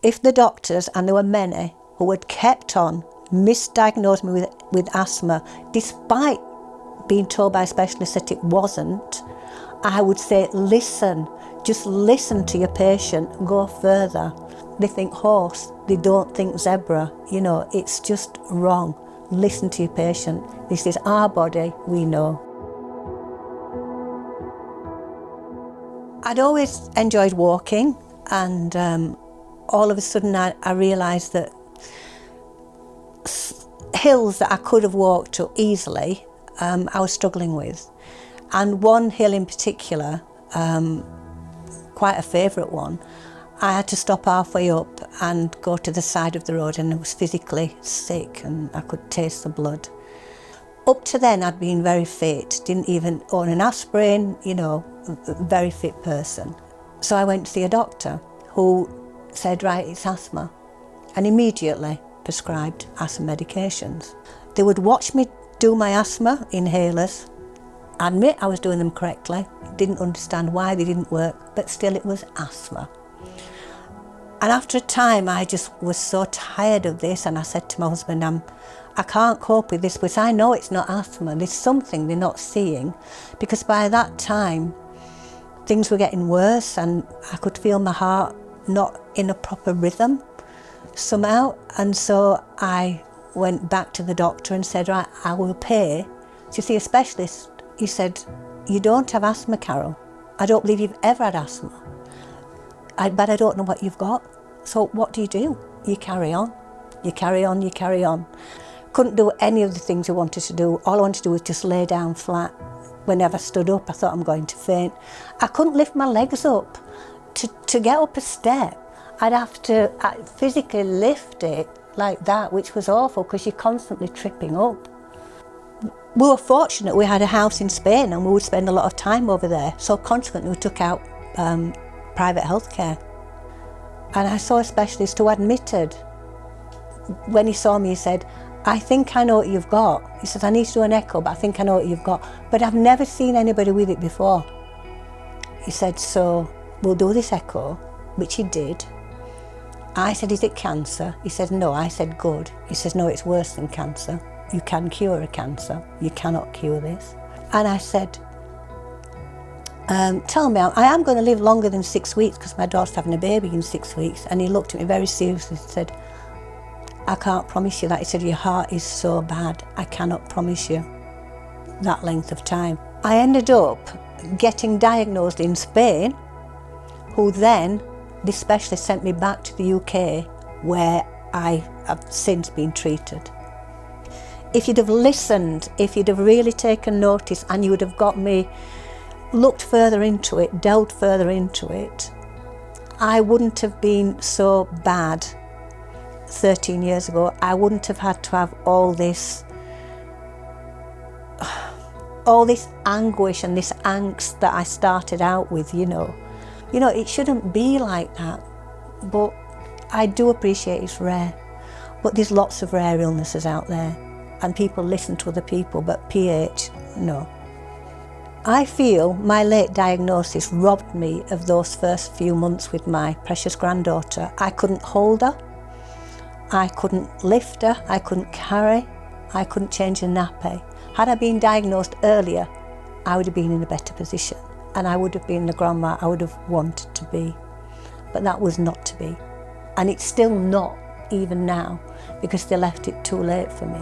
if the doctors, and there were many, who had kept on, misdiagnosed me with asthma, despite being told by specialists that it wasn't, I would say, listen, just listen to your patient, go further. They think horse, they don't think zebra, you know, it's just wrong. Listen to your patient. This is our body, we know. I'd always enjoyed walking, and all of a sudden I realised that hills that I could have walked to easily, I was struggling with. And one hill in particular, quite a favourite one, I had to stop halfway up and go to the side of the road, and I was physically sick and I could taste the blood. Up to then I'd been very fit, didn't even own an aspirin, you know, a very fit person. So I went to see a doctor who said, right, it's asthma, and immediately prescribed asthma medications. They would watch me do my asthma inhalers, admit I was doing them correctly, didn't understand why they didn't work, but still it was asthma. And after a time, I just was so tired of this, and I said to my husband, I can't cope with this, because I know it's not asthma. There's something they're not seeing, because by that time, things were getting worse, and I could feel my heart not in a proper rhythm somehow. And so I went back to the doctor and said, right, I will pay to see a specialist. He said, you don't have asthma, Carole. I don't believe you've ever had asthma. But I don't know what you've got. So what do? You carry on. You carry on, you carry on. Couldn't do any of the things I wanted to do. All I wanted to do was just lay down flat. Whenever I stood up, I thought I'm going to faint. I couldn't lift my legs up. To get up a step, I'd have to physically lift it like that, which was awful because you're constantly tripping up. We were fortunate we had a house in Spain and we would spend a lot of time over there. So consequently we took out private healthcare. And I saw a specialist who admitted, when he saw me, he said, I think I know what you've got. He said, I need to do an echo, but I think I know what you've got. But I've never seen anybody with it before. He said, so we'll do this echo, which he did. I said, is it cancer? He said, no. I said, good. He says, no, it's worse than cancer. You can cure a cancer. You cannot cure this. And I said, tell me, I am going to live longer than 6 weeks because my daughter's having a baby in 6 weeks. And he looked at me very seriously and said, I can't promise you that. He said, your heart is so bad, I cannot promise you that length of time. I ended up getting diagnosed in Spain, who then, this specialist sent me back to the UK, where I have since been treated. If you'd have listened, if you'd have really taken notice, and you would have got me, looked further into it, delved further into it, I wouldn't have been so bad 13 years ago. I wouldn't have had to have all this anguish and this angst that I started out with, you know. It shouldn't be like that, but I do appreciate it's rare. But there's lots of rare illnesses out there, and people listen to other people, but PH, no. I feel my late diagnosis robbed me of those first few months with my precious granddaughter. I couldn't hold her, I couldn't lift her, I couldn't carry, I couldn't change a nappy. Had I been diagnosed earlier, I would have been in a better position, and I would have been the grandma I would have wanted to be. But that was not to be. And it's still not, even now, because they left it too late for me.